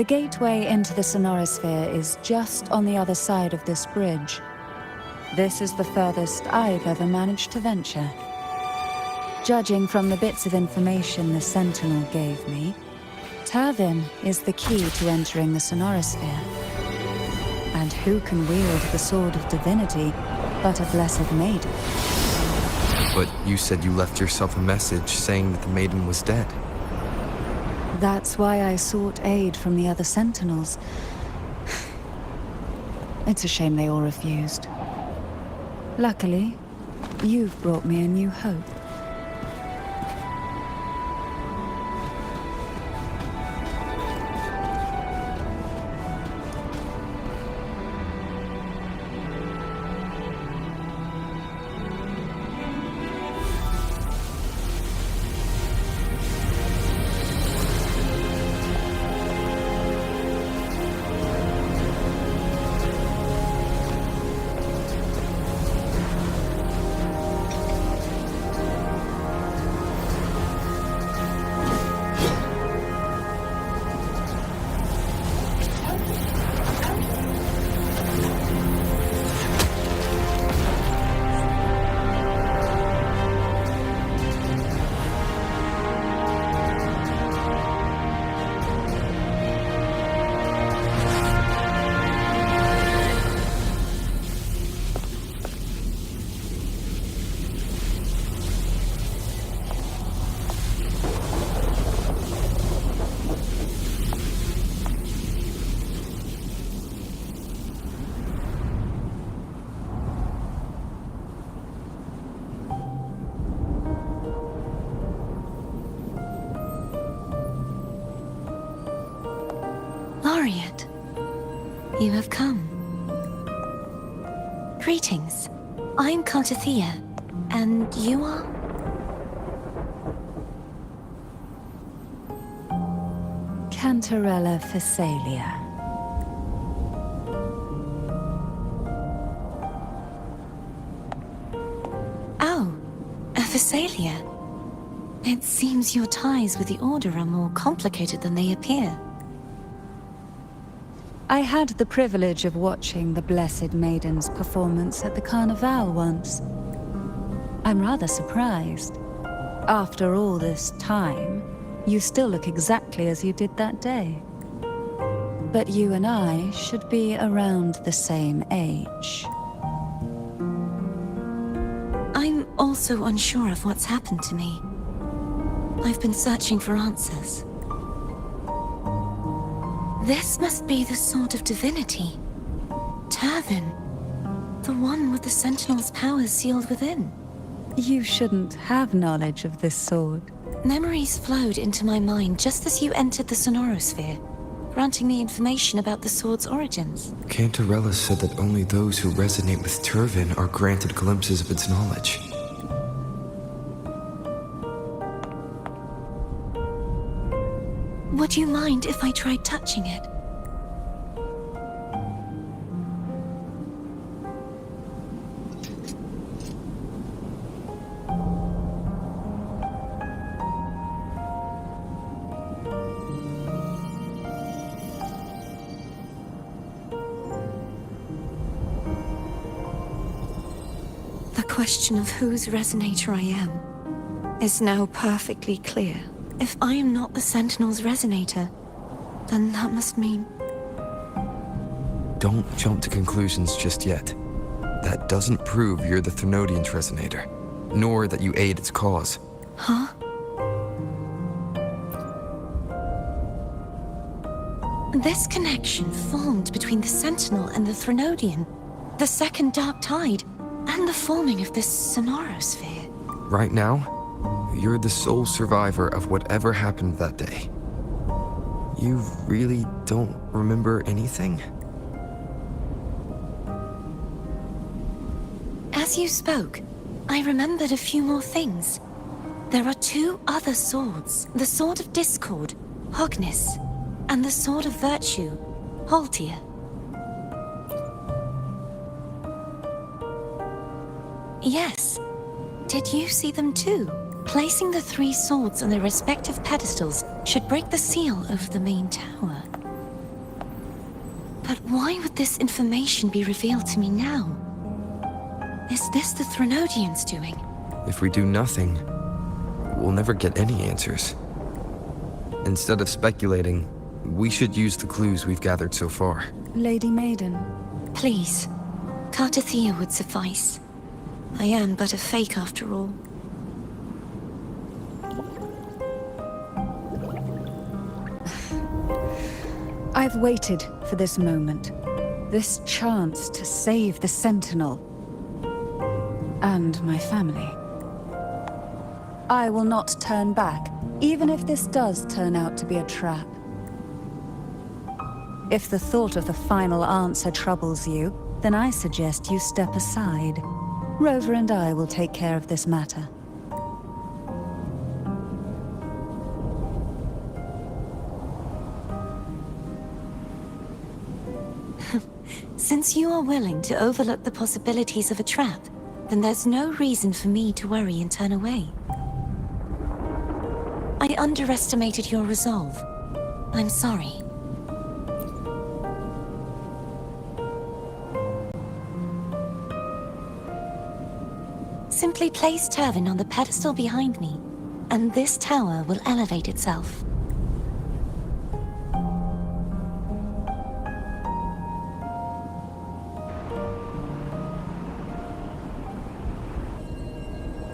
The gateway into the sonorosphere is just on the other side of this bridge. This is the furthest I've ever managed to venture. Judging from the bits of information the Sentinel gave me, Turbin is the key to entering the sonorosphere. And who can wield the Sword of Divinity but a Blessed Maiden? But you said you left yourself a message saying that the maiden was dead. That's why I sought aid from the other Sentinels. It's a shame they all refused. Luckily, you've brought me a new hope. Laureate, you have come. Greetings. I'm Cartathea, and you are? Cantarella Phasalia. Oh, a Phasalia. It seems your ties with the Order are more complicated than they appear. I had the privilege of watching the Blessed Maiden's performance at the Carnival once. I'm rather surprised. After all this time, you still look exactly as you did that day. But you and I should be around the same age. I'm also unsure of what's happened to me. I've been searching for answers. This must be the Sword of Divinity. Turbin. The one with the Sentinel's powers sealed within. You shouldn't have knowledge of this sword. Memories flowed into my mind just as you entered the sonorosphere, granting me information about the sword's origins. Cantarella said that only those who resonate with Turbin are granted glimpses of its knowledge. Would you mind if I tried touching it? The question of whose resonator I am is now perfectly clear. If I am not the Sentinel's resonator, then that must mean... Don't jump to conclusions just yet. That doesn't prove you're the Thenodian's resonator, nor that you aid its cause. Huh? This connection formed between the Sentinel and the Thenodian, the second Dark Tide, and the forming of this sonorosphere. Right now, you're the sole survivor of whatever happened that day. You really don't remember anything? As you spoke, I remembered a few more things. There are two other swords, the Sword of Discord, Hognis, and the Sword of Virtue, Haltia. Yes. Did you see them too? Placing the three swords on their respective pedestals should break the seal over the main tower. But why would this information be revealed to me now? Is this the Threnodians doing? If we do nothing, we'll never get any answers. Instead of speculating, we should use the clues we've gathered so far. Lady Maiden, Please, Cartathea would suffice. I am but a fake after all. I've waited for this moment. This chance to save the Sentinel. And my family. I will not turn back, even if this does turn out to be a trap. If the thought of the final answer troubles you, then I suggest you step aside. Rover and I will take care of this matter. Since you are willing to overlook the possibilities of a trap, then there's no reason for me to worry and turn away. I underestimated your resolve. I'm sorry. Simply place Turvin on the pedestal behind me, and this tower will elevate itself.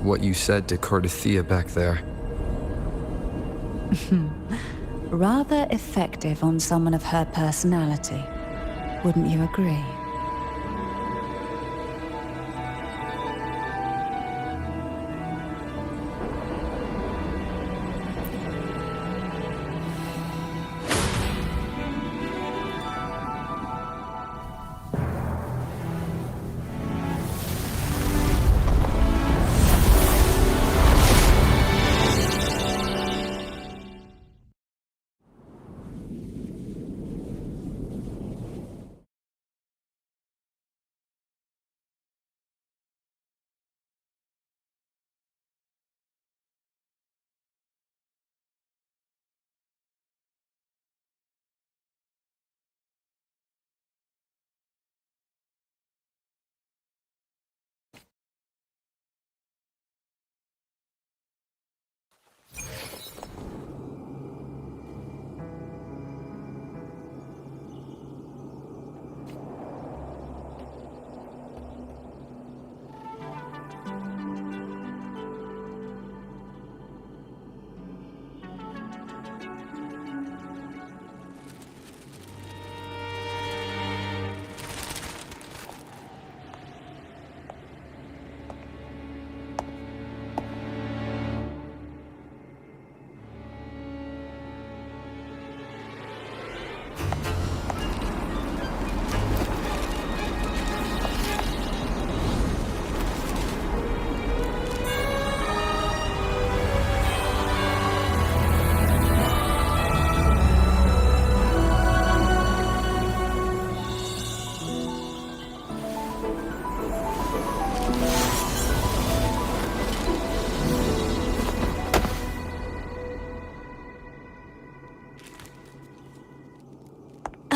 What you said to Cartathea back there. Rather effective on someone of her personality. Wouldn't you agree?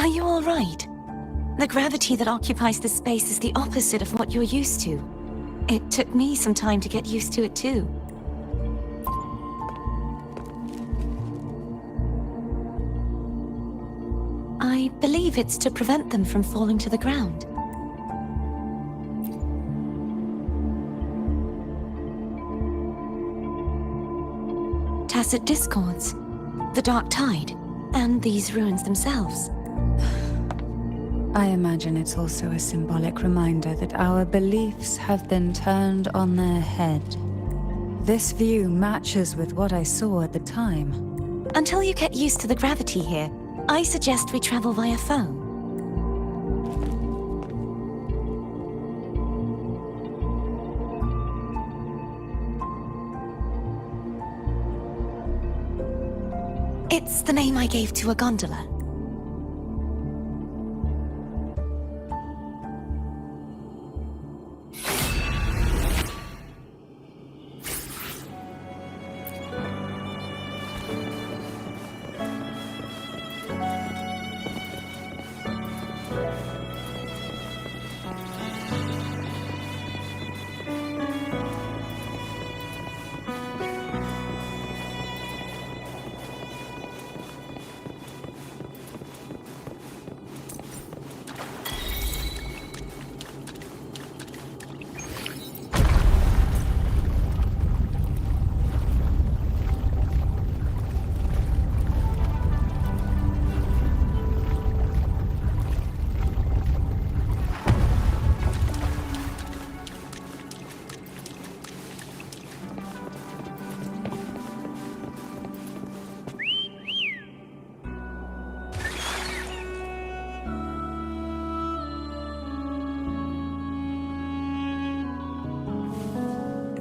Are you all right? The gravity that occupies this space is the opposite of what you're used to. It took me some time to get used to it too. I believe it's to prevent them from falling to the ground. Tacit discords, the dark tide, and these ruins themselves. I imagine it's also a symbolic reminder that our beliefs have been turned on their head. This view matches with what I saw at the time. Until you get used to the gravity here, I suggest we travel via phone. It's the name I gave to a gondola.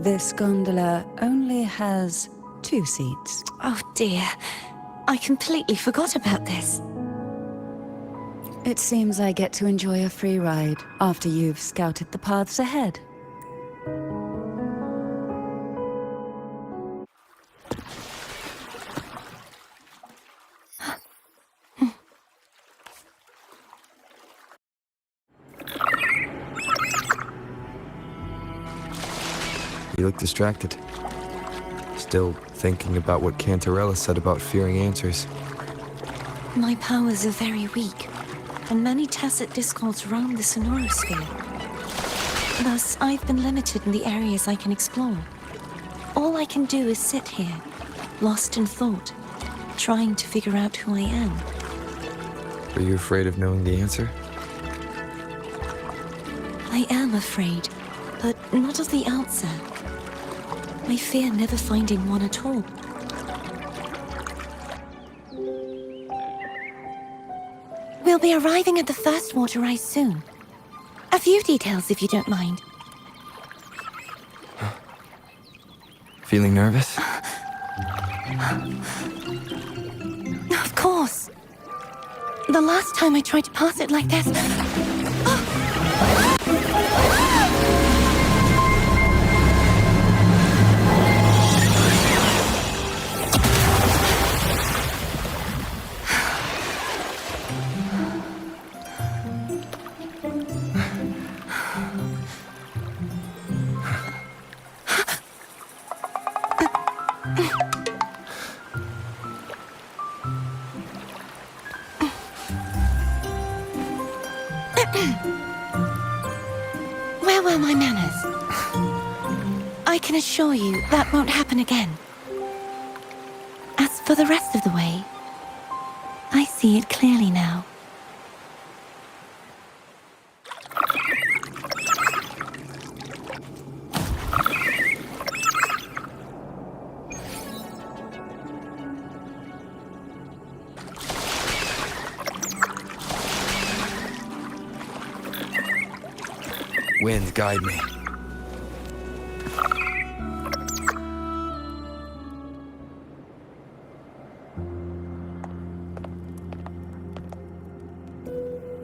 This gondola only has 2 seats. Oh dear. I completely forgot about this. It seems I get to enjoy a free ride after you've scouted the paths ahead. You look distracted. Still thinking about what Cantarella said about fearing answers. My powers are very weak, and many tacit discords roam the sonorosphere. Thus, I've been limited in the areas I can explore. All I can do is sit here, lost in thought, trying to figure out who I am. Are you afraid of knowing the answer? I am afraid, but not of the answer. I fear never finding one at all. We'll be arriving at the first water rise soon. A few details, if you don't mind. Feeling nervous? Of course. The last time I tried to pass it like this... Where were my manners? I can assure you that won't happen again. As for the rest of the way, I see it clearly now. Wind, guide me.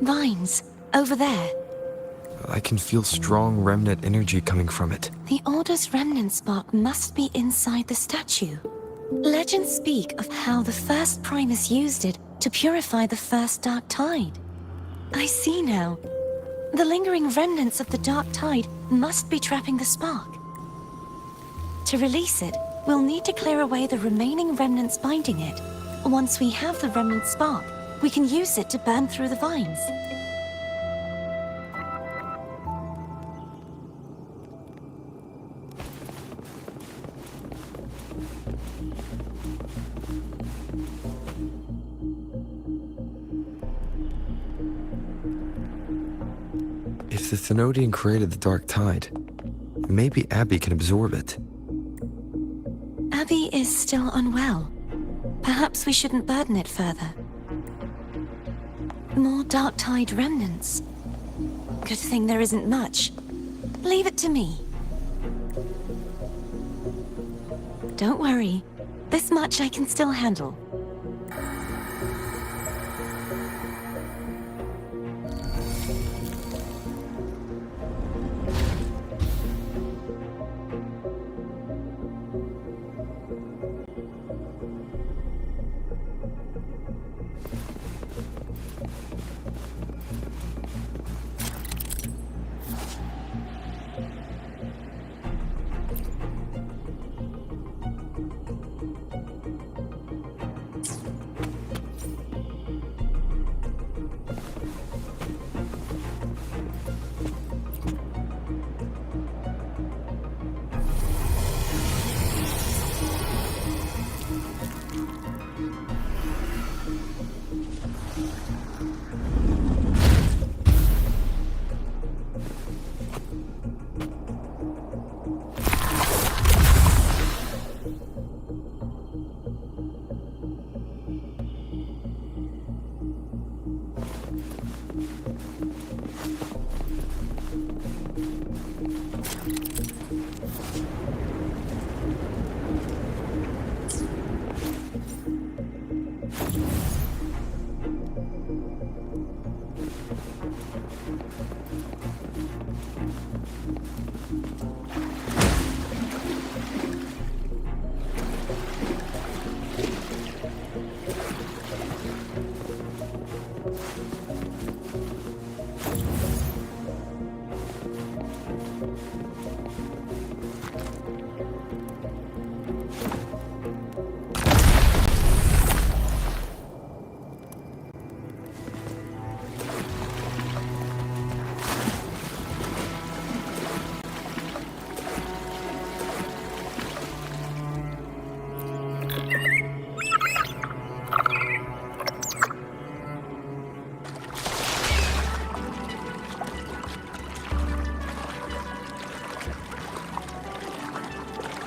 Vines, over there. I can feel strong remnant energy coming from it. The Order's remnant spark must be inside the statue. Legends speak of how the first Primus used it to purify the first Dark Tide. I see now. The lingering remnants of the Dark Tide must be trapping the spark. To release it, we'll need to clear away the remaining remnants binding it. Once we have the remnant spark, we can use it to burn through the vines. If the Thenodian created the Dark Tide, maybe Abby can absorb it. Abby is still unwell. Perhaps we shouldn't burden it further. More Dark Tide remnants. Good thing there isn't much. Leave it to me. Don't worry. This much I can still handle.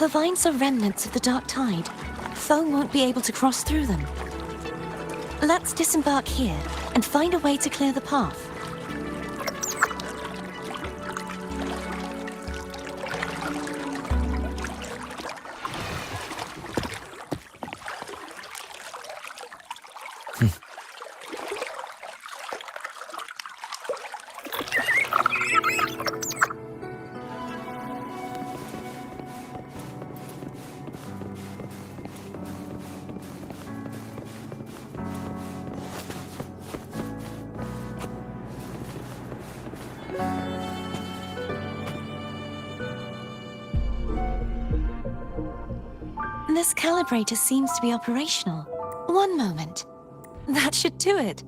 The vines are remnants of the dark tide. Foam won't be able to cross through them. Let's disembark here and find a way to clear the path. This calibrator seems to be operational. One moment. That should do it.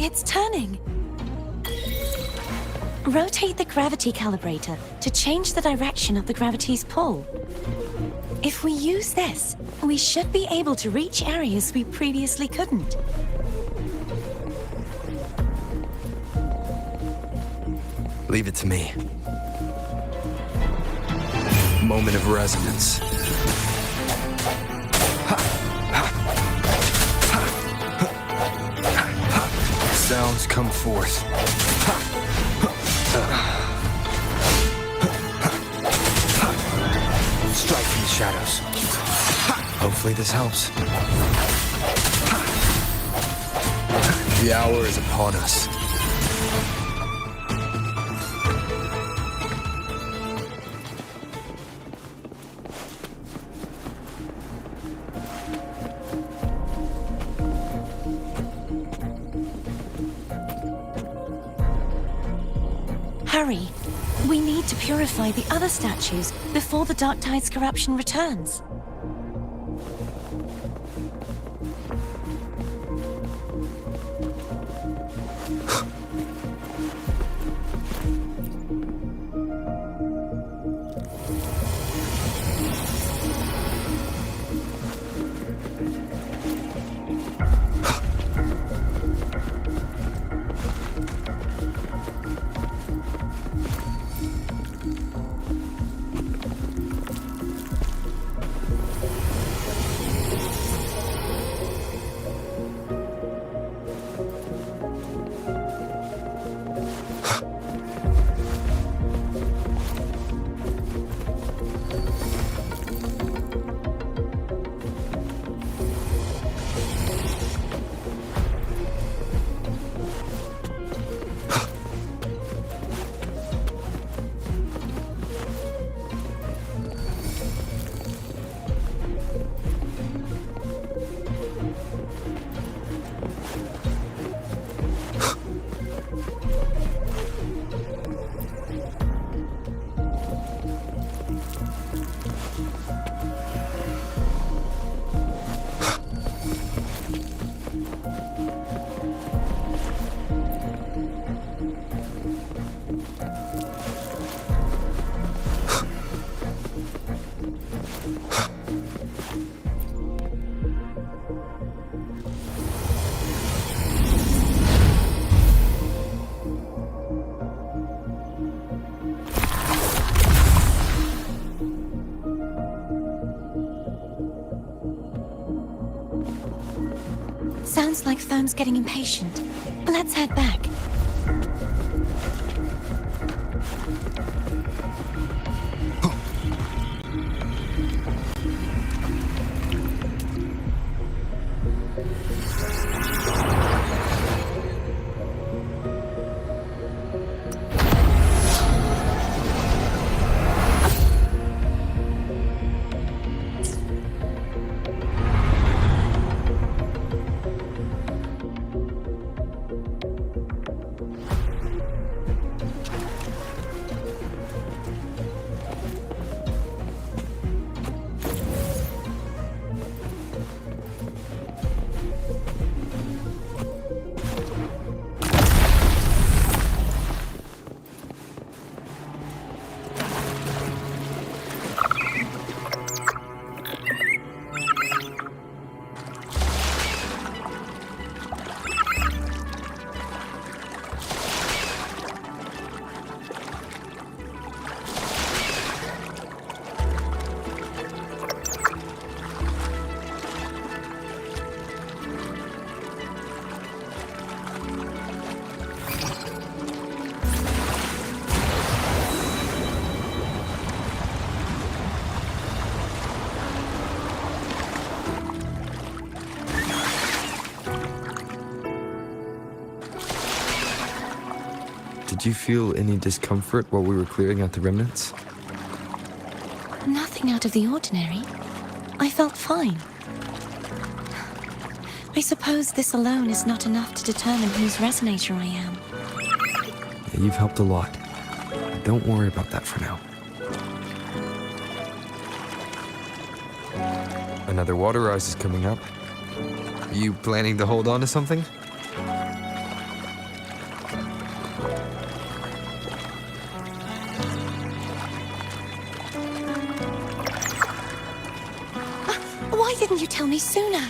It's turning. Rotate the gravity calibrator to change the direction of the gravity's pull. If we use this, we should be able to reach areas we previously couldn't. Leave it to me. Moment of resonance. Sounds come forth. Strike from the shadows. Hopefully this helps. The hour is upon us. Hurry. We need to purify the other statues before the Dark Tide's corruption returns. Everyone's getting impatient. Let's head back. Did you feel any discomfort while we were clearing out the remnants? Nothing out of the ordinary. I felt fine. I suppose this alone is not enough to determine whose resonator I am. Yeah, you've helped a lot. Don't worry about that for now. Another water rise is coming up. You planning to hold on to something? Why didn't you tell me sooner?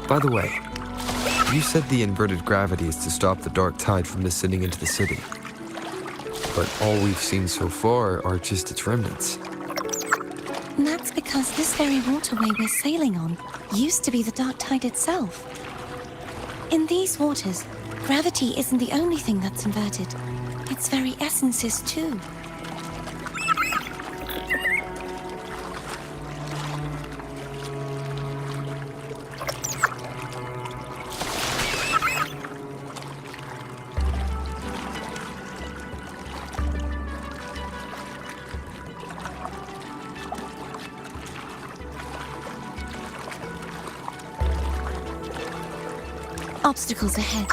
By the way, you said the inverted gravity is to stop the dark tide from descending into the city. But all we've seen so far are just its remnants. And that's because this very waterway we're sailing on used to be the dark tide itself. In these waters, gravity isn't the only thing that's inverted. Its very essence is too. Obstacles ahead.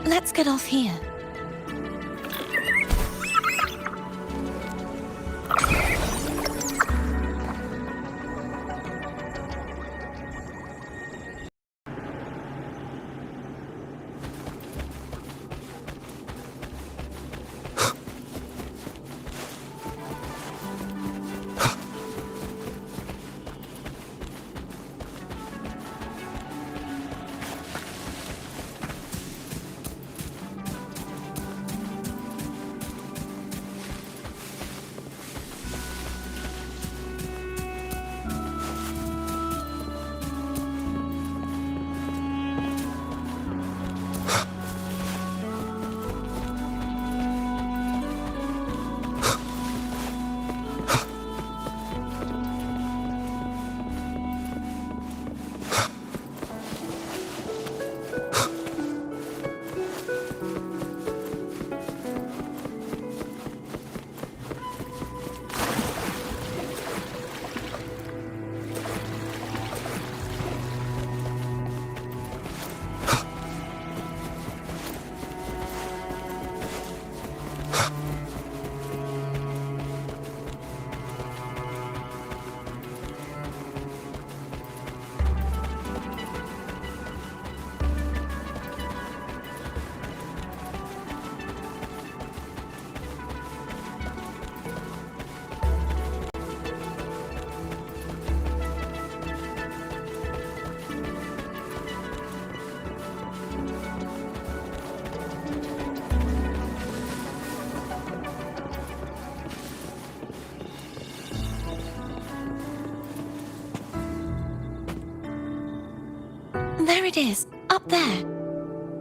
Let's get off here. There it is, up there.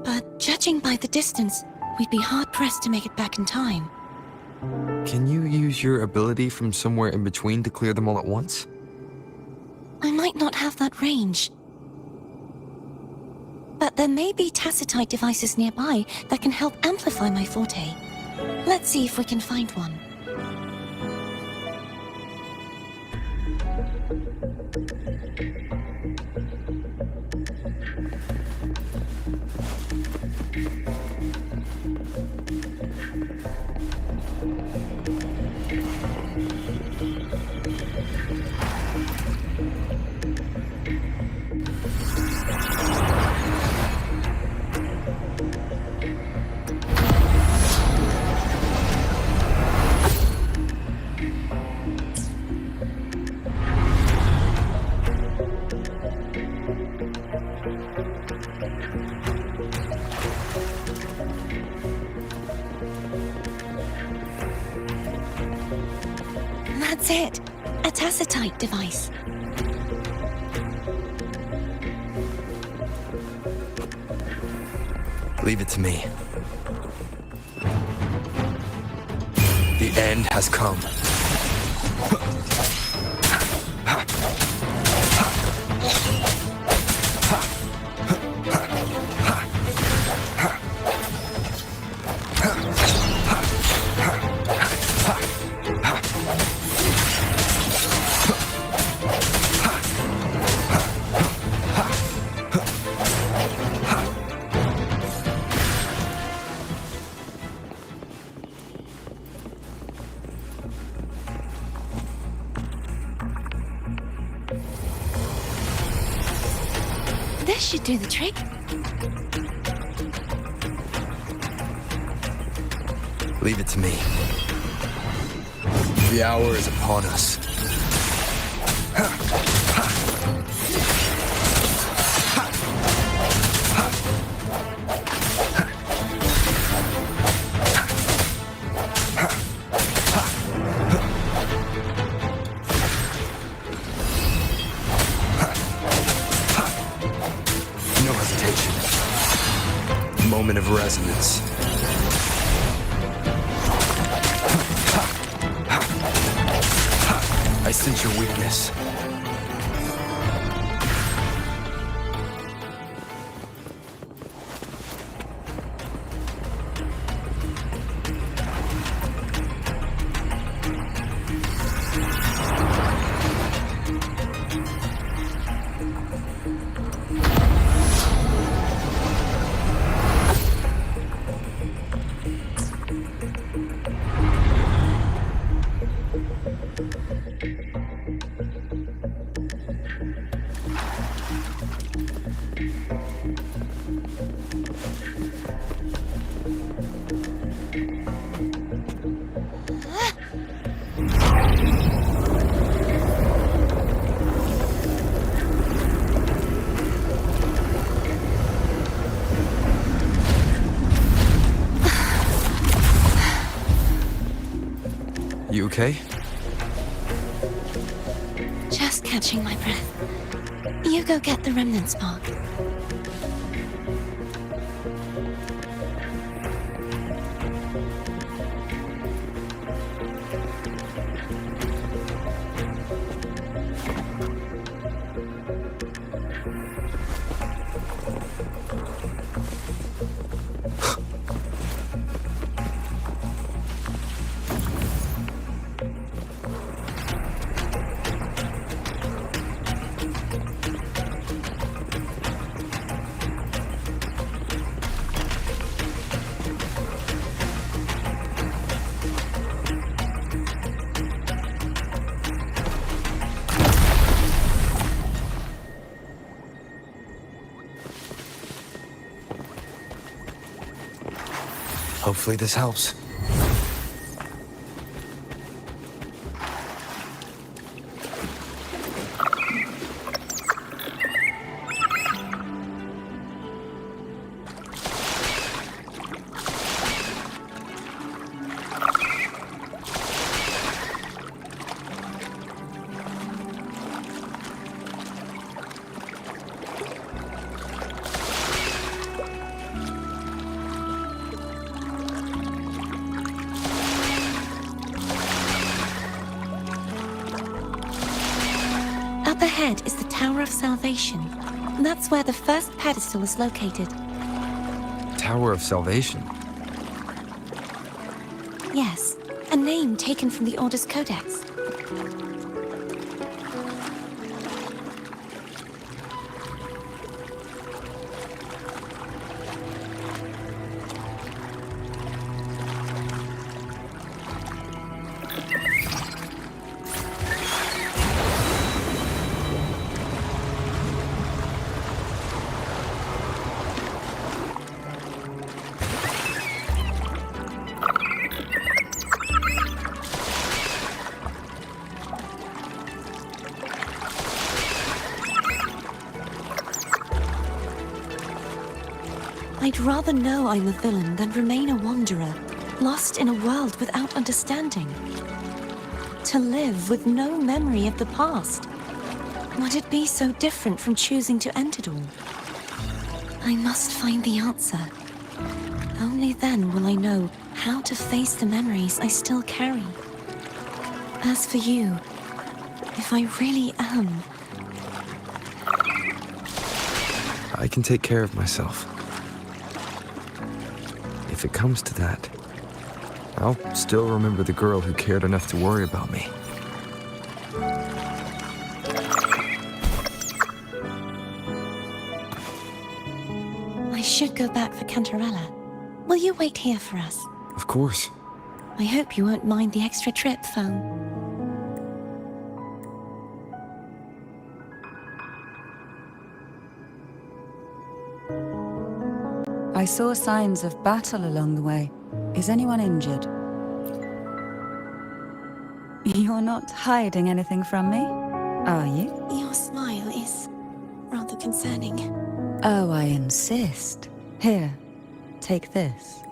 But judging by the distance, we'd be hard-pressed to make it back in time. Can you use your ability from somewhere in between to clear them all at once? I might not have that range. But there may be tacitite devices nearby that can help amplify my forte. Let's see if we can find one. That's it. A tacitite device. Leave it to me. The end has come. This should do the trick. Leave it to me. The hour is upon us. No hesitation. Moment of resonance. I sense your weakness. You okay? Just catching my breath. You go get the remnant spark. Hopefully this helps. ahead is the Tower of Salvation. That's where the first pedestal is located. Tower of Salvation. Yes, a name taken from the Order's Codex. I'd rather know I'm a villain than remain a wanderer, lost in a world without understanding. To live with no memory of the past. Would it be so different from choosing to end it all? I must find the answer. Only then will I know how to face the memories I still carry. As for you, if I really am... I can take care of myself. If it comes to that, I'll still remember the girl who cared enough to worry about me. I should go back for Cantarella. Will you wait here for us? Of course. I hope you won't mind the extra trip, phone. I saw signs of battle along the way. Is anyone injured? You're not hiding anything from me, are you? Your smile is rather concerning. Oh, I insist. Here, take this.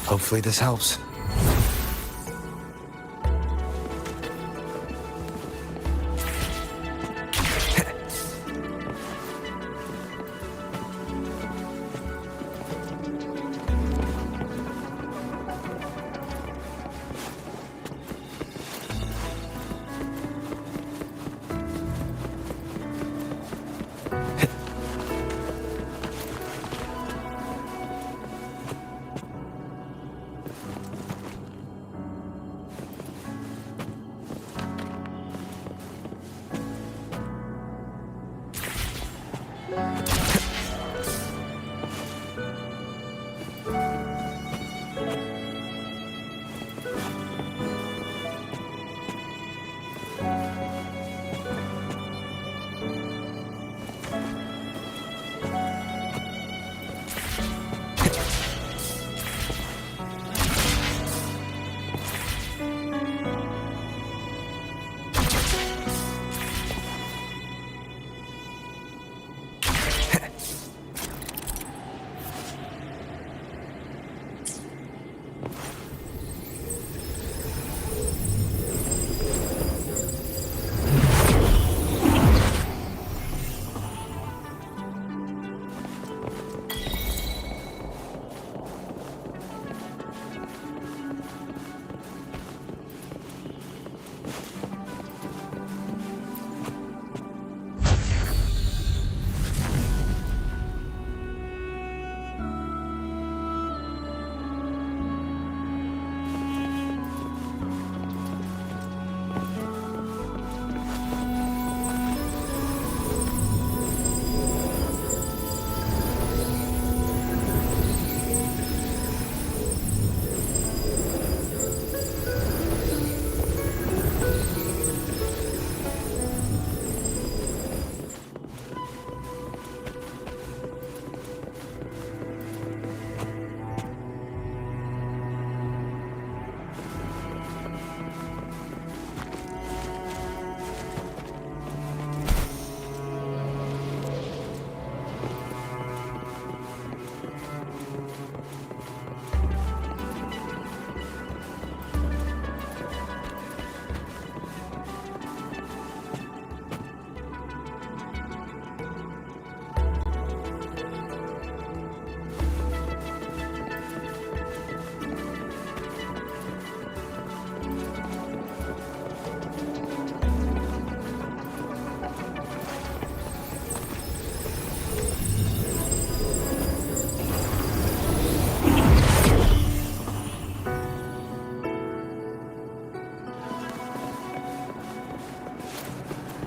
Hopefully this helps.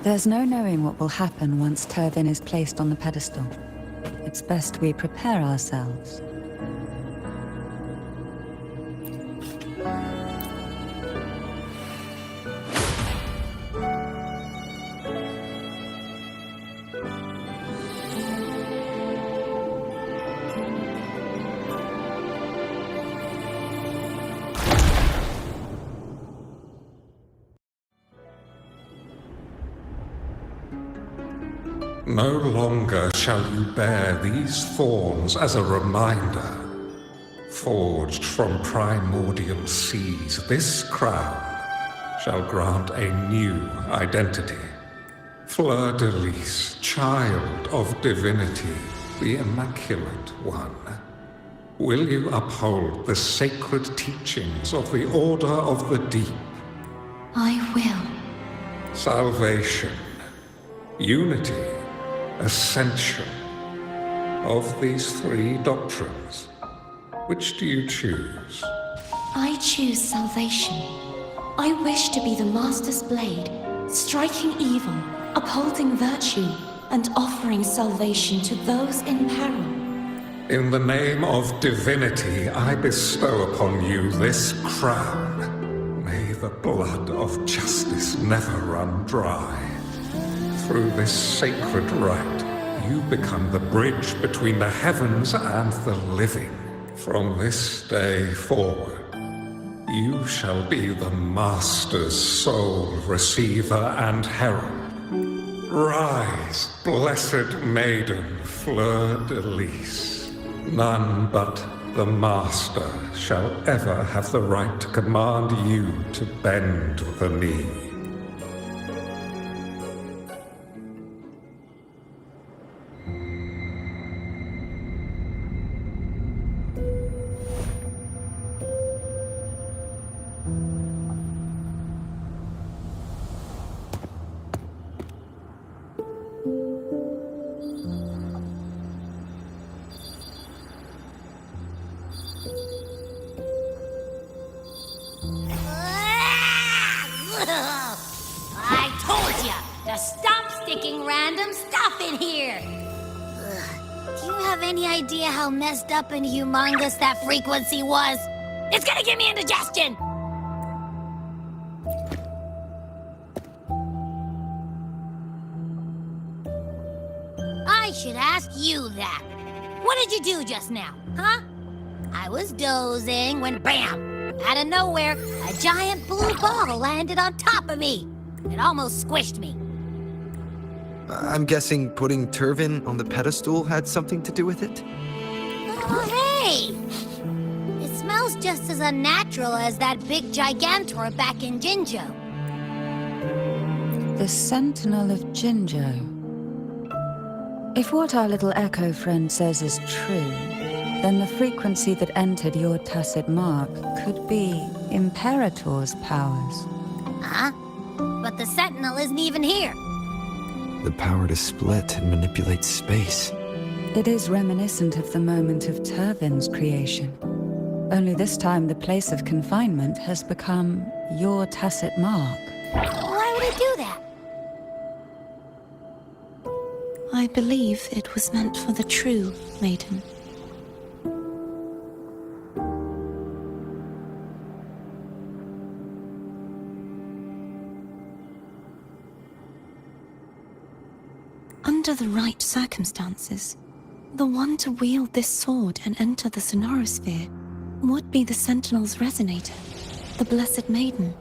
There's no knowing what will happen once Turvin is placed on the pedestal. It's best we prepare ourselves. No longer shall you bear these thorns as a reminder. Forged from primordial seas, this crown shall grant a new identity. Fleur-de-Lis, child of divinity, the Immaculate One. Will you uphold the sacred teachings of the Order of the Deep? I will. Salvation, unity, ascension. Of these three doctrines, which do you choose? I choose salvation. I wish to be the Master's blade, striking evil, upholding virtue, and offering salvation to those in peril. In the name of divinity, I bestow upon you this crown. May the blood of justice never run dry. Through this sacred rite, you become the bridge between the heavens and the living. From this day forward, you shall be the Master's sole receiver and herald. Rise, blessed maiden Fleur-de-Lis. None but the Master shall ever have the right to command you to bend the knee. I told ya to stop sticking random stuff in here! Do you have any idea how messed up and humongous that frequency was? It's gonna give me indigestion! I should ask you that. What did you do just now, huh? I was dozing when BAM! Out of nowhere, a giant blue ball landed on top of me. It almost squished me. I'm guessing putting Turvin on the pedestal had something to do with it? Oh, hey! It smells just as unnatural as that big gigantor back in Jinjo. The Sentinel of Jinjo. If what our little echo friend says is true, then the frequency that entered your tacit mark could be Imperator's powers. Huh? But the Sentinel isn't even here. The power to split and manipulate space. It is reminiscent of the moment of Turvin's creation. Only this time the place of confinement has become your tacit mark. Why would it do that? I believe it was meant for the true maiden. Under the right circumstances, the one to wield this sword and enter the sonorosphere would be the Sentinel's resonator, the Blessed Maiden.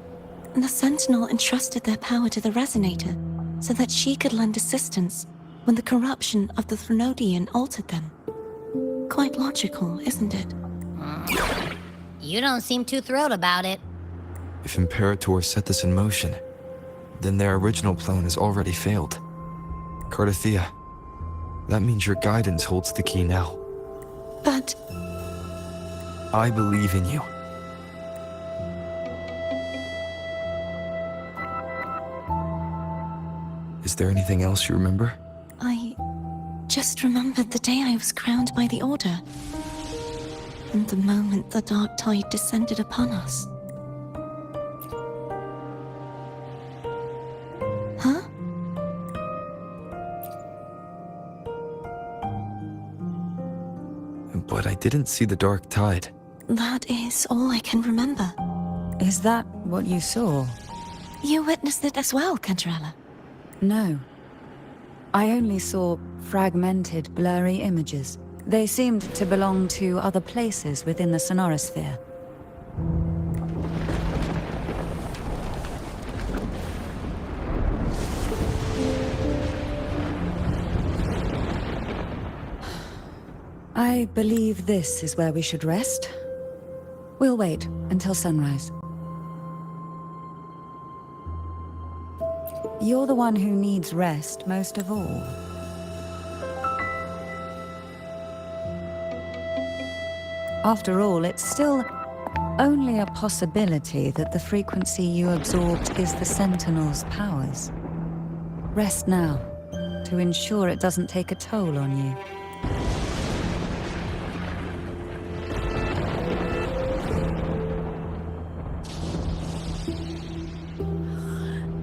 The Sentinel entrusted their power to the resonator so that she could lend assistance when the corruption of the Threnodian altered them. Quite logical, isn't it? You don't seem too thrilled about it. If Imperator set this in motion, then their original plan has already failed. Cardathea, that means your guidance holds the key now. But I believe in you. Is there anything else you remember? I just remembered the day I was crowned by the Order, and the moment the dark tide descended upon us. Huh? but I didn't see the dark tide. That is all I can remember. Is that what you saw? You witnessed it as well, Cantarella. No. I only saw fragmented, blurry images. They seemed to belong to other places within the sonorosphere. I believe this is where we should rest. We'll wait until sunrise. You're the one who needs rest most of all. After all, it's still only a possibility that the frequency you absorbed is the Sentinel's powers. Rest now, to ensure it doesn't take a toll on you.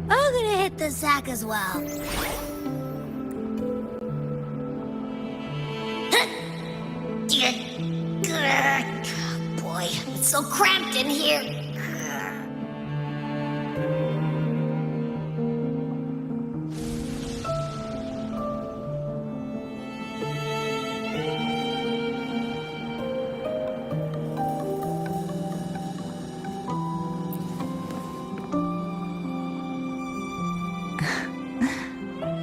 I'm gonna hit the sack as well. Boy, it's so cramped in here.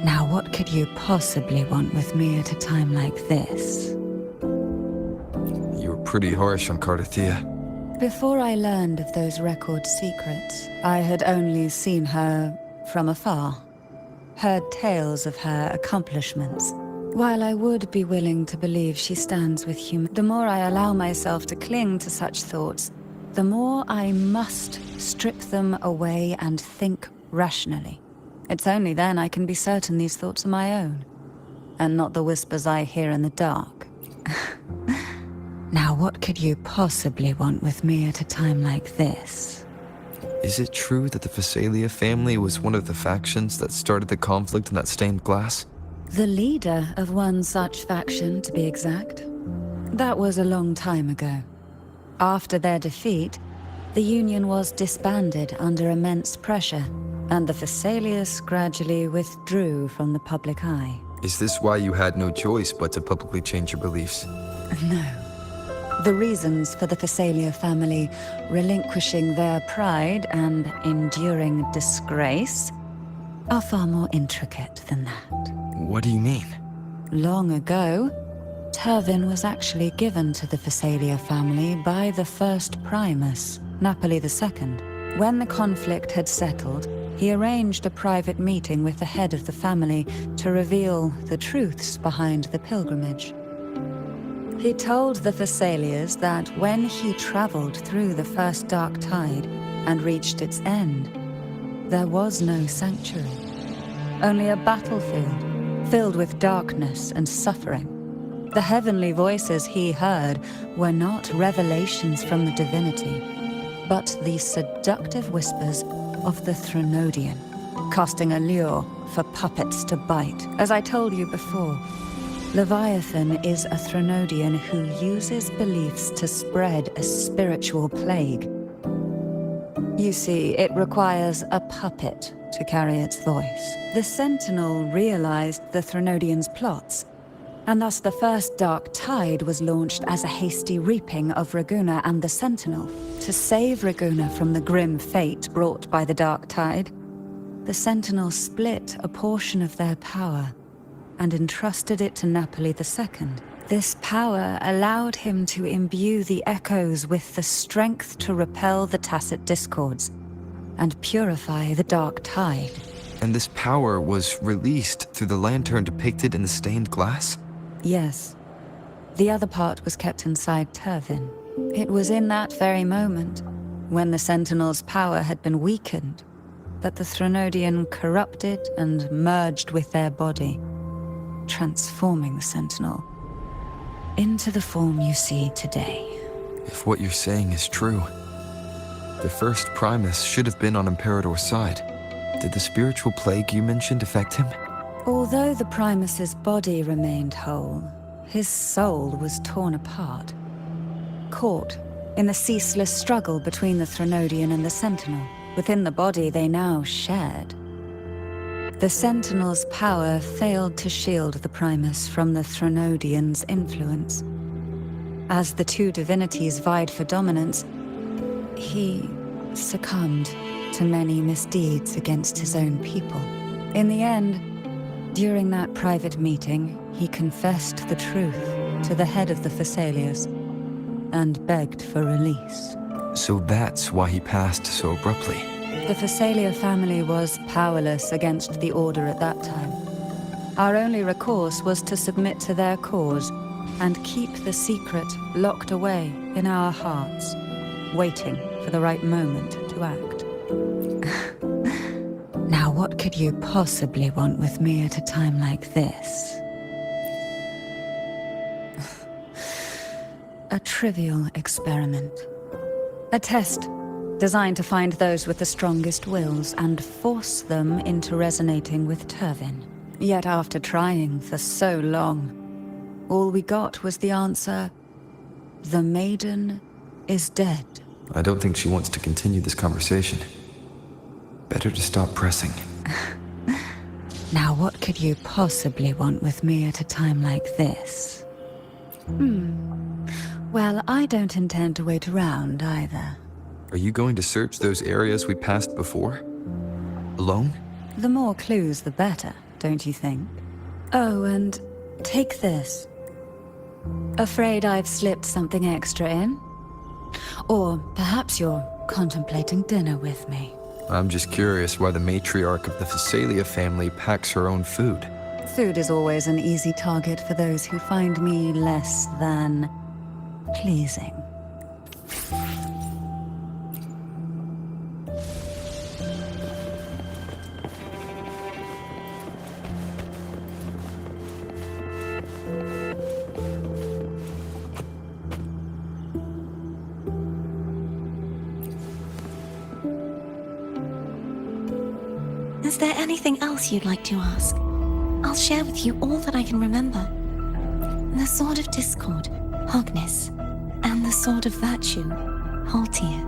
Now, what could you possibly want with me at a time like this? You were pretty harsh on Cardathia. Before I learned of those record secrets, I had only seen her from afar, heard tales of her accomplishments. While I would be willing to believe she stands with human, the more I allow myself to cling to such thoughts, the more I must strip them away and think rationally. It's only then I can be certain these thoughts are my own, and not the whispers I hear in the dark. Now, what could you possibly want with me at a time like this? Is it true that the Phasalia family was one of the factions that started the conflict in that stained glass? The leader of one such faction, to be exact. That was a long time ago. After their defeat, the Union was disbanded under immense pressure, and the Phasalius gradually withdrew from the public eye. Is this why you had no choice but to publicly change your beliefs? No. The reasons for the Phasalia family relinquishing their pride and enduring disgrace are far more intricate than that. What do you mean? Long ago, Turvin was actually given to the Phasalia family by the first Primus, Napoli II. When the conflict had settled, he arranged a private meeting with the head of the family to reveal the truths behind the pilgrimage. He told the Phasalias that when he traveled through the first dark tide and reached its end, there was no sanctuary, only a battlefield filled with darkness and suffering. The heavenly voices he heard were not revelations from the divinity, but the seductive whispers of the Threnodian, casting a lure for puppets to bite. As I told you before, Leviathan is a Threnodian who uses beliefs to spread a spiritual plague. You see, it requires a puppet to carry its voice. The Sentinel realized the Threnodian's plots, and thus the first dark tide was launched as a hasty reaping of Raguna and the Sentinel. To save Raguna from the grim fate brought by the dark tide, the Sentinel split a portion of their power and entrusted it to Napoli II. This power allowed him to imbue the echoes with the strength to repel the tacit discords and purify the dark tide. And this power was released through the lantern depicted in the stained glass? Yes. The other part was kept inside Turvin. It was in that very moment, when the Sentinel's power had been weakened, that the Threnodian corrupted and merged with their body, transforming the Sentinel into the form you see today. If what you're saying is true, the first Primus should have been on Imperator's side. Did the spiritual plague you mentioned affect him? Although the Primus's body remained whole, His soul was torn apart, caught in the ceaseless struggle between the Threnodian and the Sentinel. Within the body they now shared. The Sentinel's power failed to shield the Primus from the Threnodian's influence. As the two divinities vied for dominance, he succumbed to many misdeeds against his own people. In the end, during that private meeting, he confessed the truth to the head of the Thessalias and begged for release. So that's why he passed so abruptly. The Thessalia family was powerless against the Order at that time. Our only recourse was to submit to their cause and keep the secret locked away in our hearts, waiting for the right moment to act. Now, what could you possibly want with me at a time like this? A trivial experiment. A test designed to find those with the strongest wills and force them into resonating with Turvin. Yet after trying for so long, all we got was the answer, "The maiden is dead." I don't think she wants to continue this conversation. Better to stop pressing. Now, what could you possibly want with me at a time like this? Well, I don't intend to wait around either. Are you going to search those areas we passed before? Alone? The more clues, the better, don't you think? Oh, and take this. Afraid I've slipped something extra in? Or perhaps you're contemplating dinner with me. I'm just curious why the matriarch of the Thessalia family packs her own food. Food is always an easy target for those who find me less than pleasing. Is there anything else you'd like to ask? I'll share with you all that I can remember. The Sword of Discord, Hogness, and the Sword of Virtue, Haltier.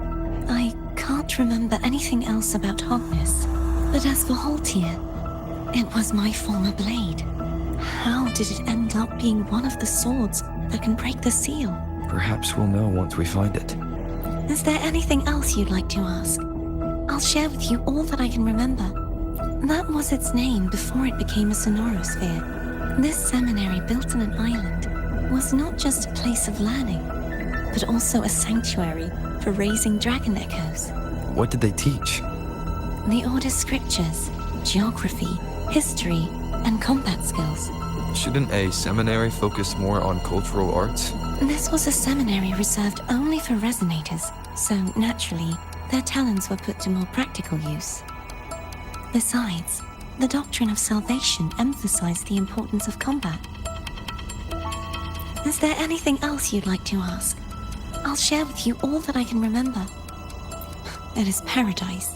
I can't remember anything else about Hogness, but as for Haltier, it was my former blade. How did it end up being one of the swords that can break the seal? Perhaps we'll know once we find it. Is there anything else you'd like to ask? I'll share with you all that I can remember. That was its name before it became a sonorosphere. This seminary built on an island was not just a place of learning, but also a sanctuary for raising dragon echoes. What did they teach? The Order's scriptures, geography, history, and combat skills. Shouldn't a seminary focus more on cultural arts? This was a seminary reserved only for resonators, so naturally, their talents were put to more practical use. Besides, the doctrine of salvation emphasized the importance of combat. Is there anything else you'd like to ask? I'll share with you all that I can remember. It is paradise.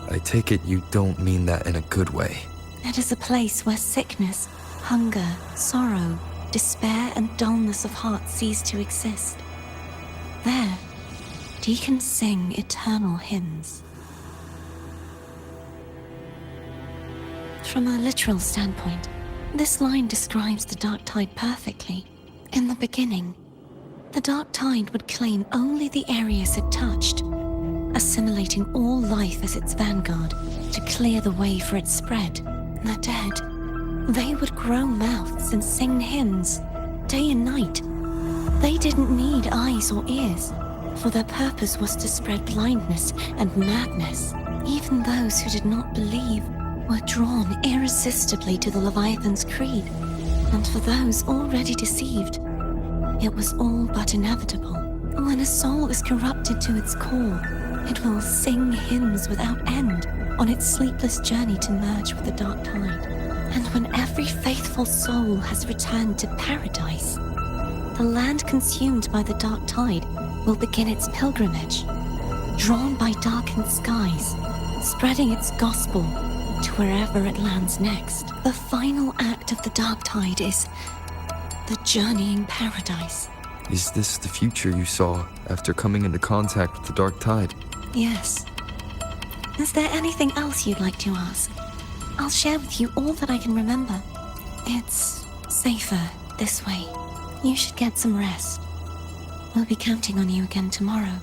I take it you don't mean that in a good way. It is a place where sickness, hunger, sorrow, despair, and dullness of heart cease to exist. There, deacons sing eternal hymns. From a literal standpoint, this line describes the Dark Tide perfectly. In the beginning, the Dark Tide would claim only the areas it touched, assimilating all life as its vanguard to clear the way for its spread. The dead, they would grow mouths and sing hymns, day and night. They didn't need eyes or ears, for their purpose was to spread blindness and madness. Even those who did not believe were drawn irresistibly to the Leviathan's creed, and for those already deceived, it was all but inevitable. When a soul is corrupted to its core, it will sing hymns without end on its sleepless journey to merge with the Dark Tide. And when every faithful soul has returned to paradise, the land consumed by the Dark Tide will begin its pilgrimage, drawn by darkened skies, spreading its gospel to wherever it lands next. The final act of the Dark Tide is The journeying paradise. Is this the future you saw after coming into contact with the dark tide? Yes. Is there anything else you'd like to ask? I'll share with you all that I can remember. It's safer this way. You should get some rest. We'll be counting on you again tomorrow.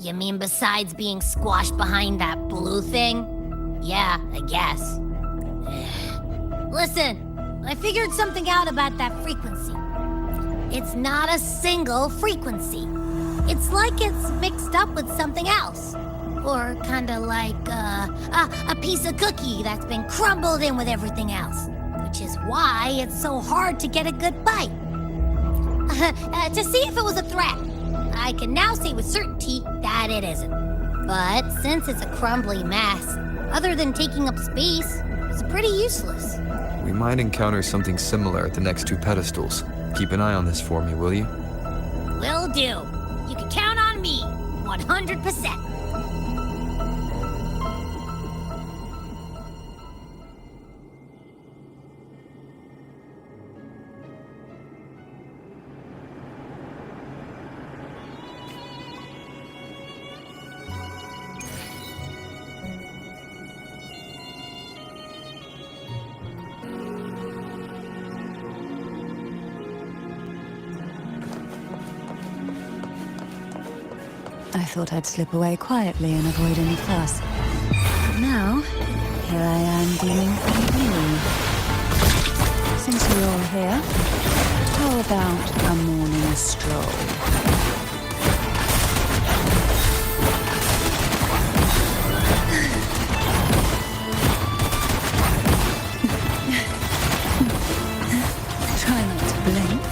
You mean besides being squashed behind that blue thing? Yeah, I guess. Listen, I figured something out about that frequency. It's not a single frequency. It's like it's mixed up with something else. Or kinda like a piece of cookie that's been crumbled in with everything else. Which is why it's so hard to get a good bite. To see if it was a threat. I can now say with certainty that it isn't. But since it's a crumbly mess, other than taking up space, it's pretty useless. We might encounter something similar at the next two pedestals. Keep an eye on this for me, will you? Will do. You can count on me, 100%. I thought I'd slip away quietly and avoid any fuss. But now, here I am dealing with you. Since we're all here, how about a morning stroll? Try not to blink.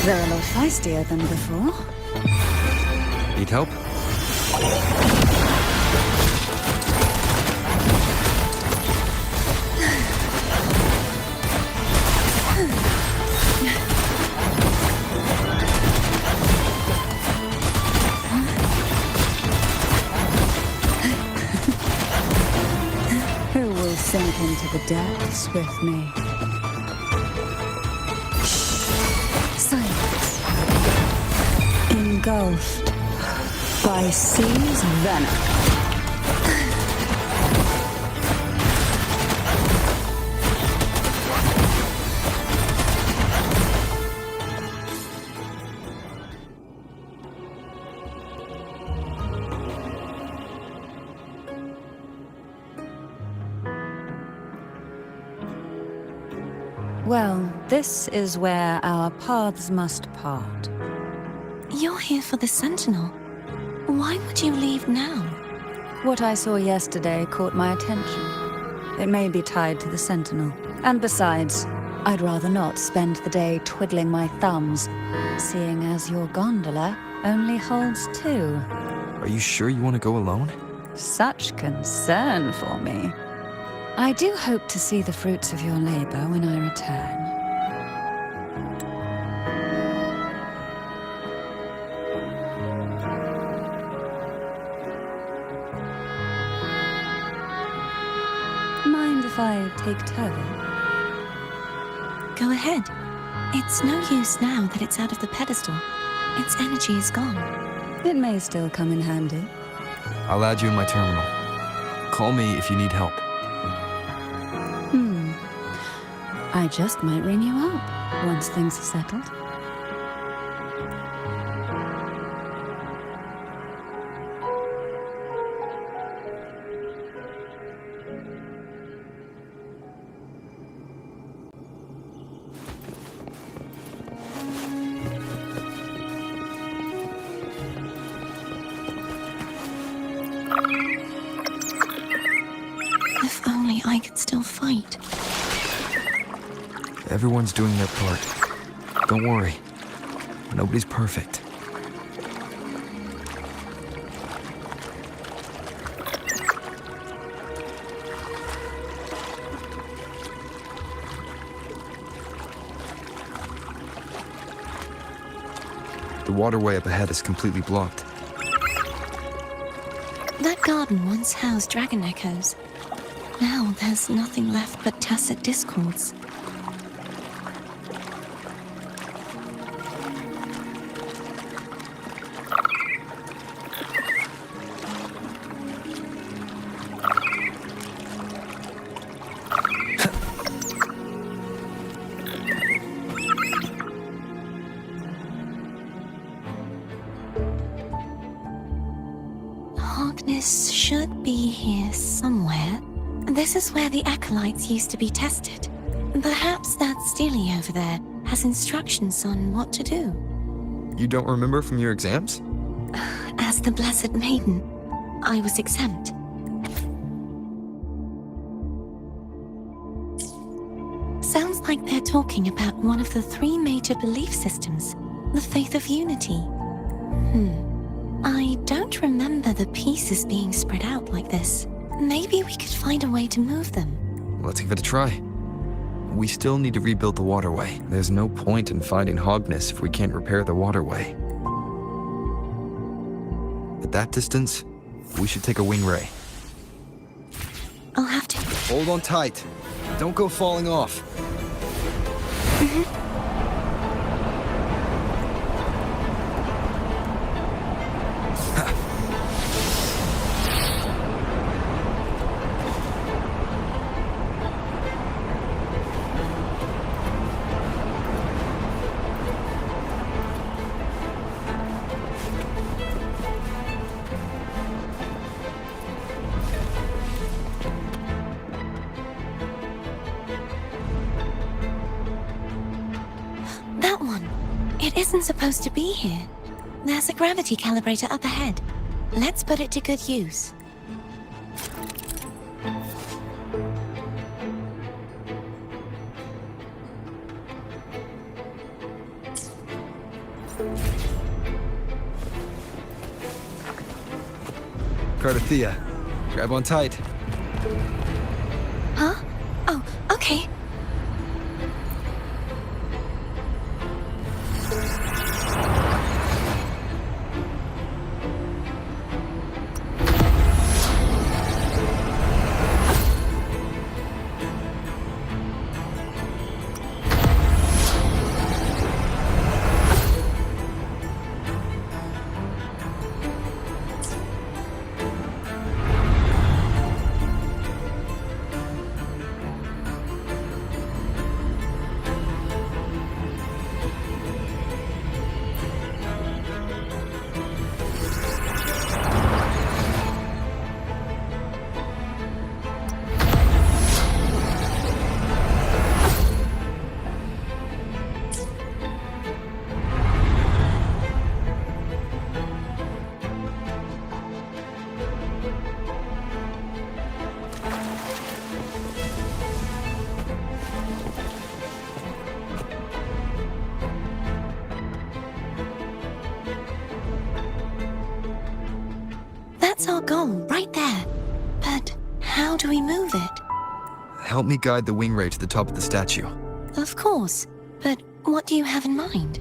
They're a lot feistier than before. Need help? Who will sink into the depths with me? Silence. Engulfed by sea's venom. Well, this is where our paths must part. You're here for the Sentinel. Why would you leave now? What I saw yesterday caught my attention. It may be tied to the Sentinel. And besides, I'd rather not spend the day twiddling my thumbs, seeing as your gondola only holds 2. Are you sure you want to go alone? Such concern for me. I do hope to see the fruits of your labor when I return. Mind if I take Turtle? Go ahead. It's no use now that it's out of the pedestal. Its energy is gone. It may still come in handy. I'll add you in my terminal. Call me if you need help. I just might ring you up once things are settled. If only I could still fight. Everyone's doing their part. Don't worry. Nobody's perfect. The waterway up ahead is completely blocked. That garden once housed dragon echoes. Now there's nothing left but tacit discords. Hogness should be here somewhere. This is where the acolytes used to be tested. Perhaps that Steely over there has instructions on what to do. You don't remember from your exams? As the Blessed Maiden, I was exempt. Sounds like they're talking about one of the three major belief systems, the faith of unity. I don't remember the pieces being spread out like this. Maybe we could find a way to move them. Let's give it a try. We still need to rebuild the waterway. There's no point in finding Hogness if we can't repair the waterway. At that distance, we should take a wing ray. I'll have to... Hold on tight. Don't go falling off. It isn't supposed to be here. There's a gravity calibrator up ahead. Let's put it to good use. Cardathea, grab on tight. Huh? Oh, okay. That's our goal, right there. But how do we move it? Help me guide the wing ray to the top of the statue. Of course. But what do you have in mind?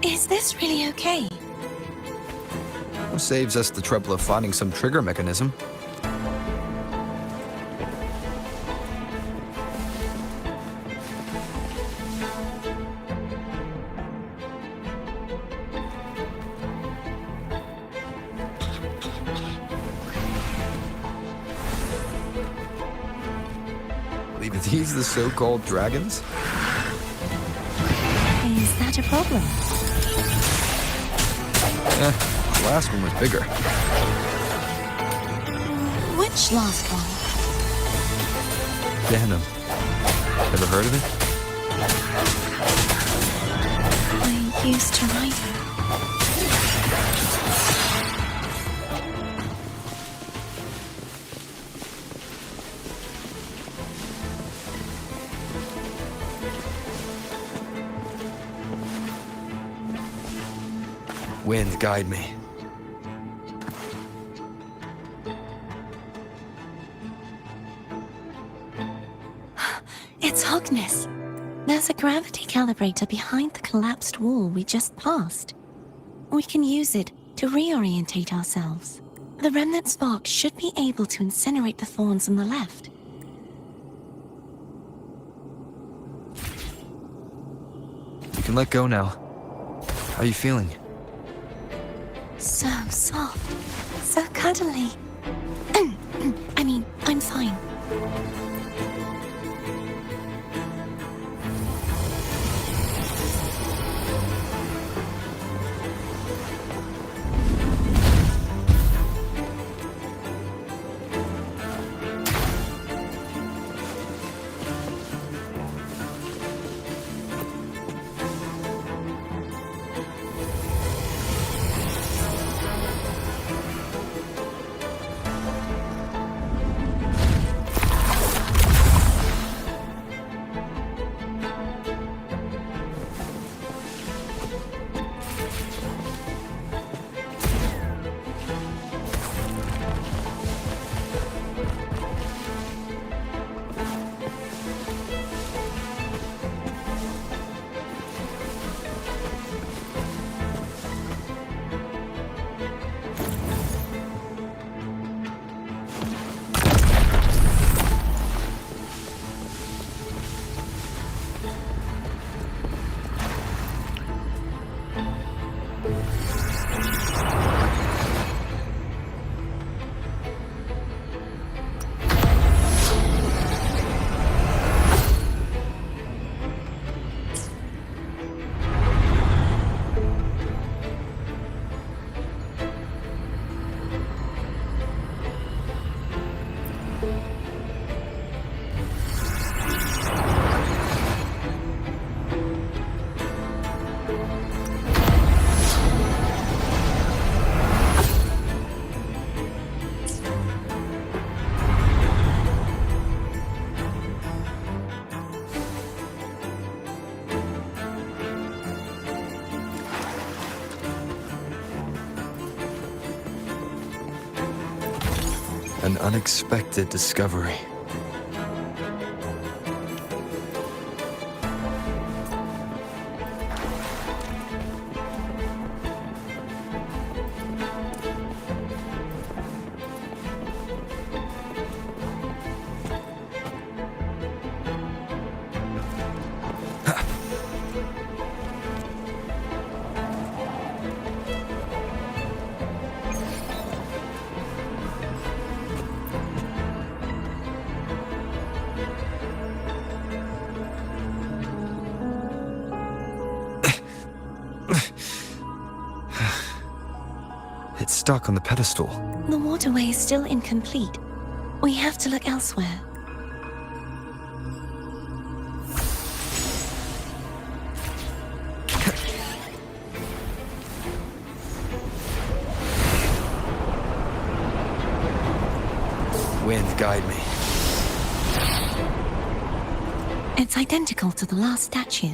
Is this really okay? Saves us the trouble of finding some trigger mechanism. Leave it. These the so-called dragons? Is that a problem? The last one was bigger. Which last one? Denim. Ever heard of it? I used to ride her. Wind, guide me. It's Hogness. There's a gravity calibrator behind the collapsed wall we just passed. We can use it to reorientate ourselves. The remnant spark should be able to incinerate the thorns on the left. You can let go now. How are you feeling? So soft. So cuddly. I mean, I'm fine. An unexpected discovery. It's stuck on the pedestal. The waterway is still incomplete. We have to look elsewhere. Wind, guide me. It's identical to the last statue.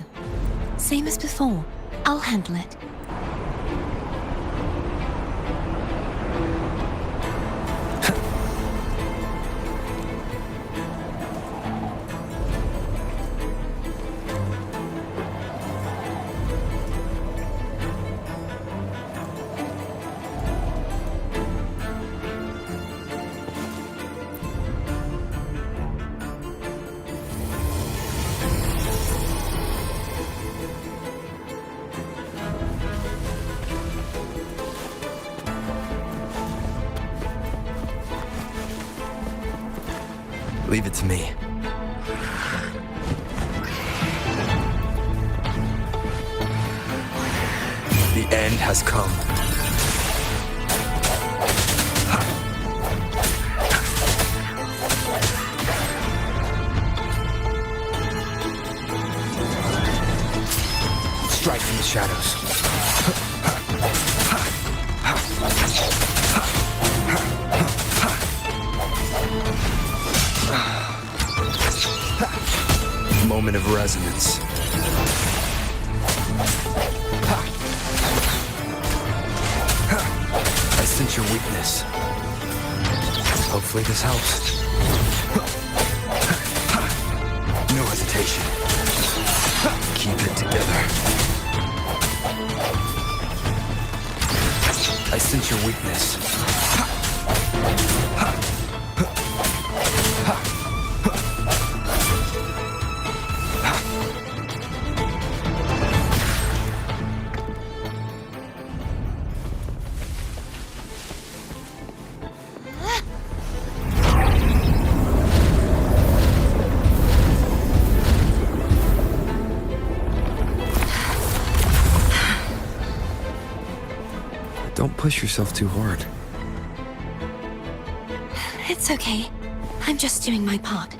Same as before. I'll handle it. Leave it to me. The end has come. Strike from the shadows. Moment of resonance. I sense your weakness. Hopefully this helps. No hesitation. Keep it together. I sense your weakness. Don't push yourself too hard. It's okay. I'm just doing my part.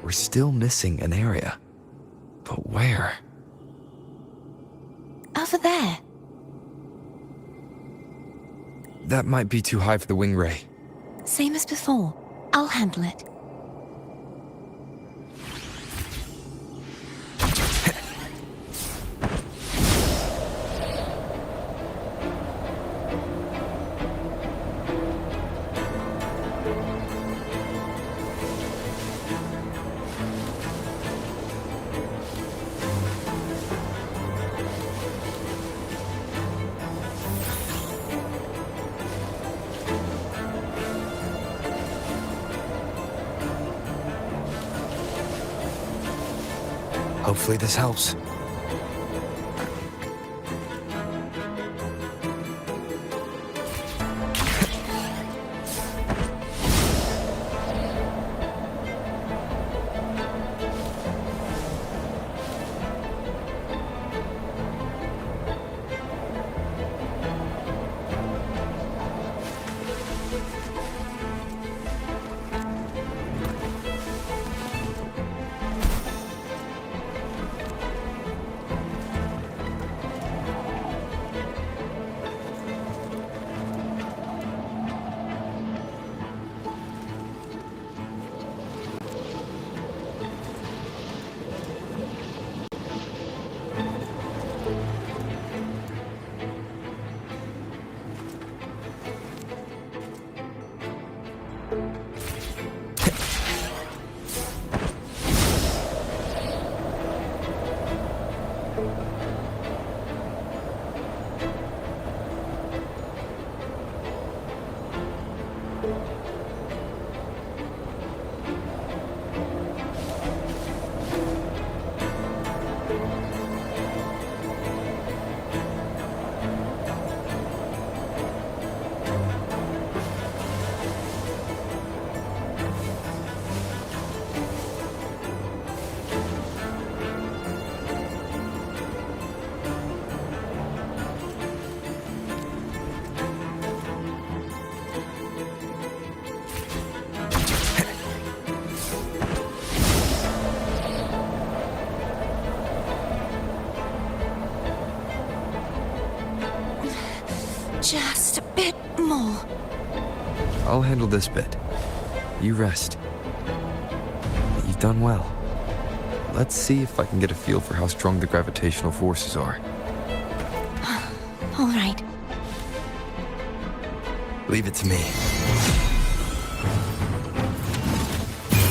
We're still missing an area. But where? Over there. That might be too high for the wing ray. Same as before. I'll handle it. Hopefully this helps. all. I'll handle this bit. You rest. You've done well. Let's see if I can get a feel for how strong the gravitational forces are. All right. Leave it to me.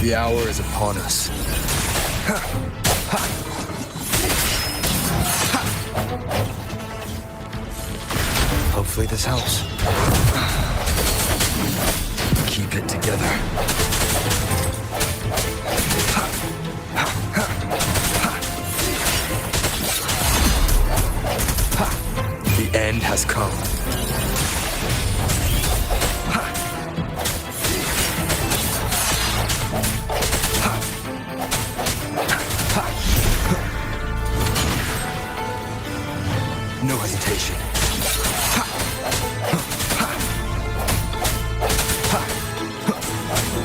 The hour is upon us. Hopefully this helps. Keep it together. The end has come. No hesitation.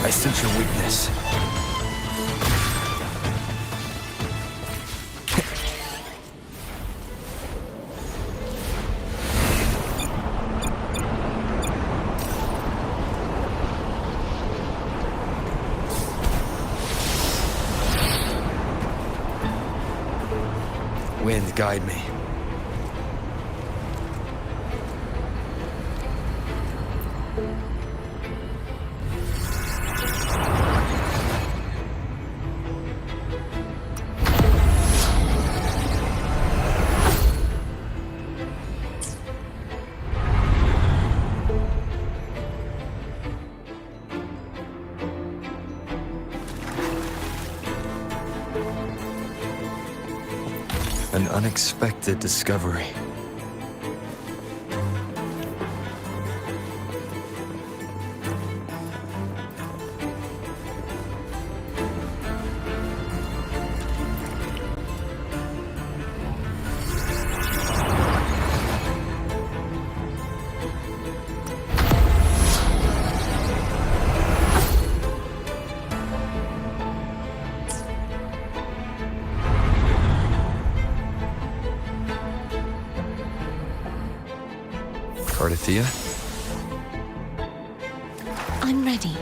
I sense your weakness. Wind, guide me. An unexpected discovery. Artithia? I'm ready.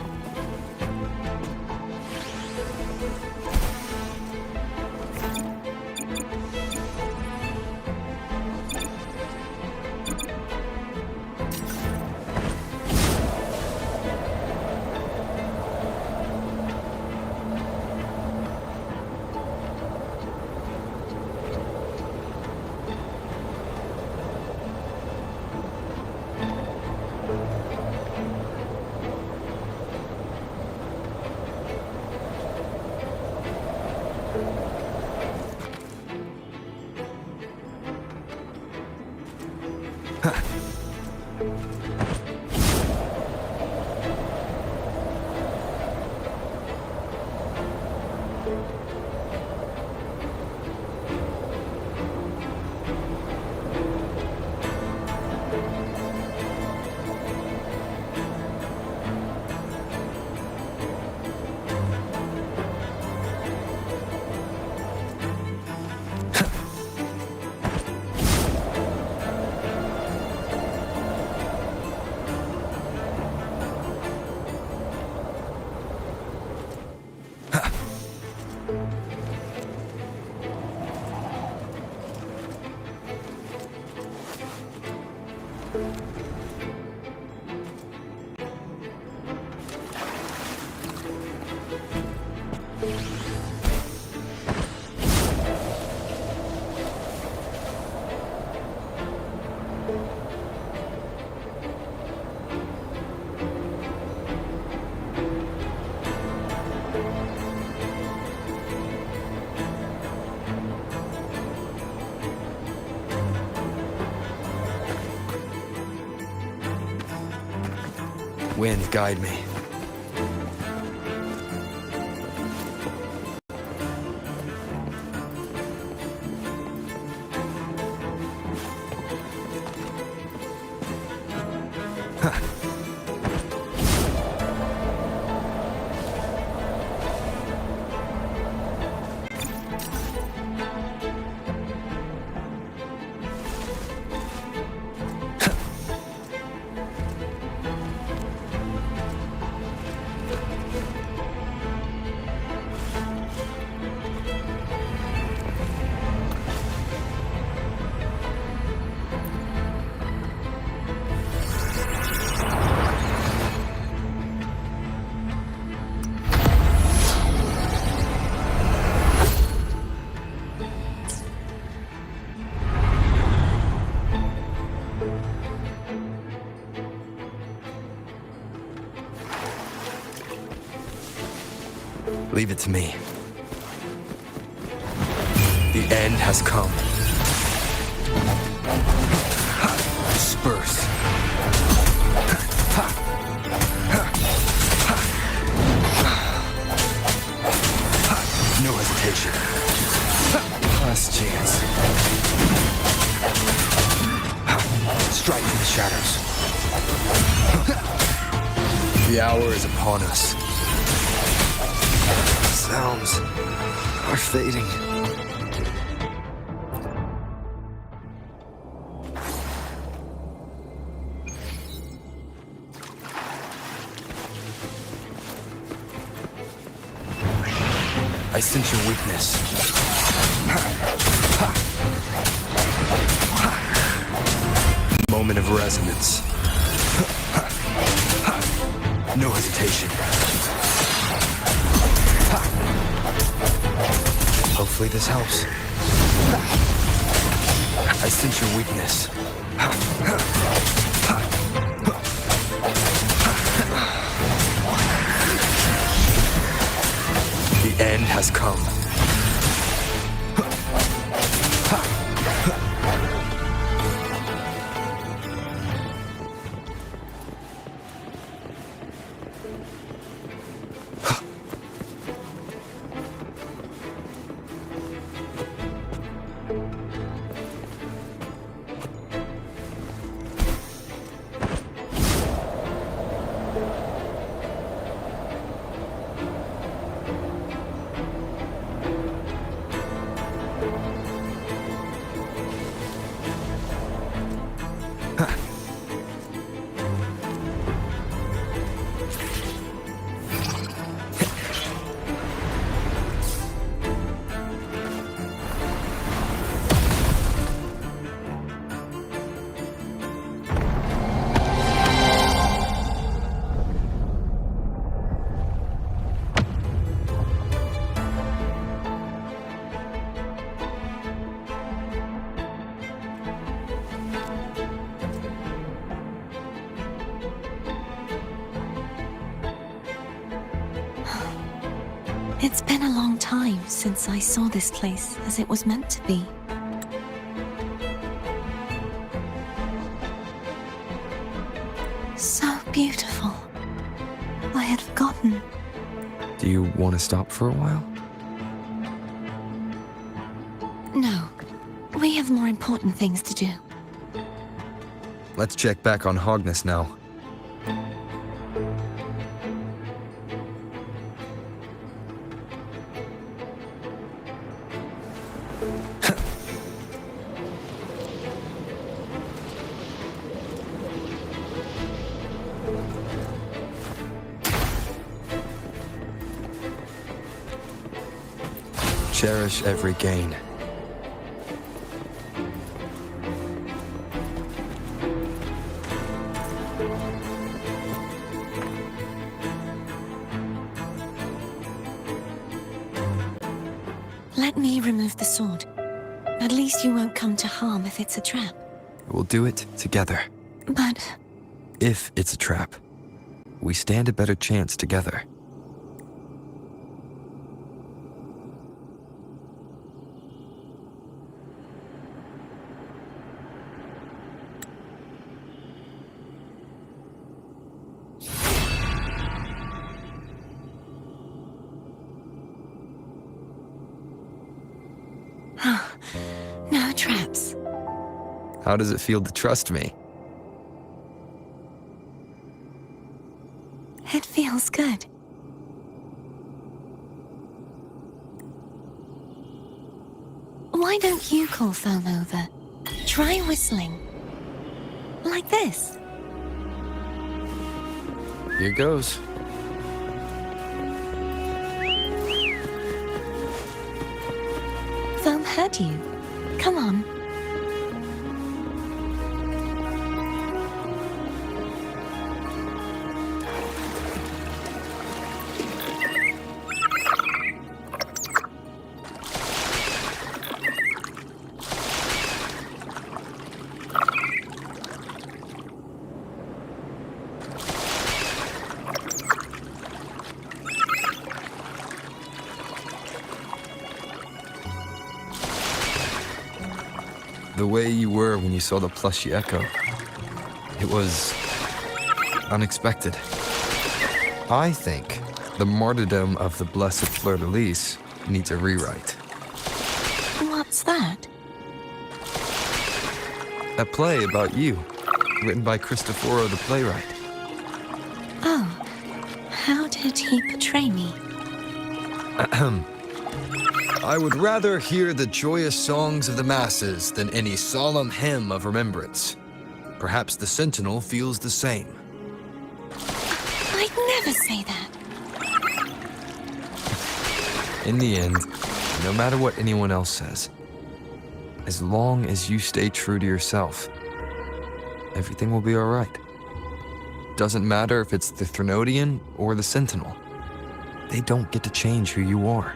Wind, guide me. Leave it to me. The end has come. Disperse. No hesitation. Last chance. Strike through the shadows. The hour is upon us. Sounds are fading. I sense your weakness. Moment of resonance. No hesitation. Hopefully this helps. I sense your weakness. The end has come. It's been a long time since I saw this place as it was meant to be. So beautiful. I had forgotten. Do you want to stop for a while? No. We have more important things to do. Let's check back on Hogness now. Cherish every gain. Let me remove the sword. At least you won't come to harm if it's a trap. We'll do it together. But If it's a trap, we stand a better chance together. no traps. How does it feel to trust me? It feels good. Why don't you call Foam over? Try whistling. Like this. Here goes. Foam heard you. Come on. The way you were when you saw the plushy echo. It was unexpected. I think the martyrdom of the Blessed Fleur-de-Lis needs a rewrite. What's that? A play about you, written by Cristoforo the playwright. Oh, how did he portray me? I would rather hear the joyous songs of the masses than any solemn hymn of remembrance. Perhaps the Sentinel feels the same. I'd never say that. In the end, no matter what anyone else says, as long as you stay true to yourself, everything will be all right. Doesn't matter if it's the Threnodian or the Sentinel. They don't get to change who you are.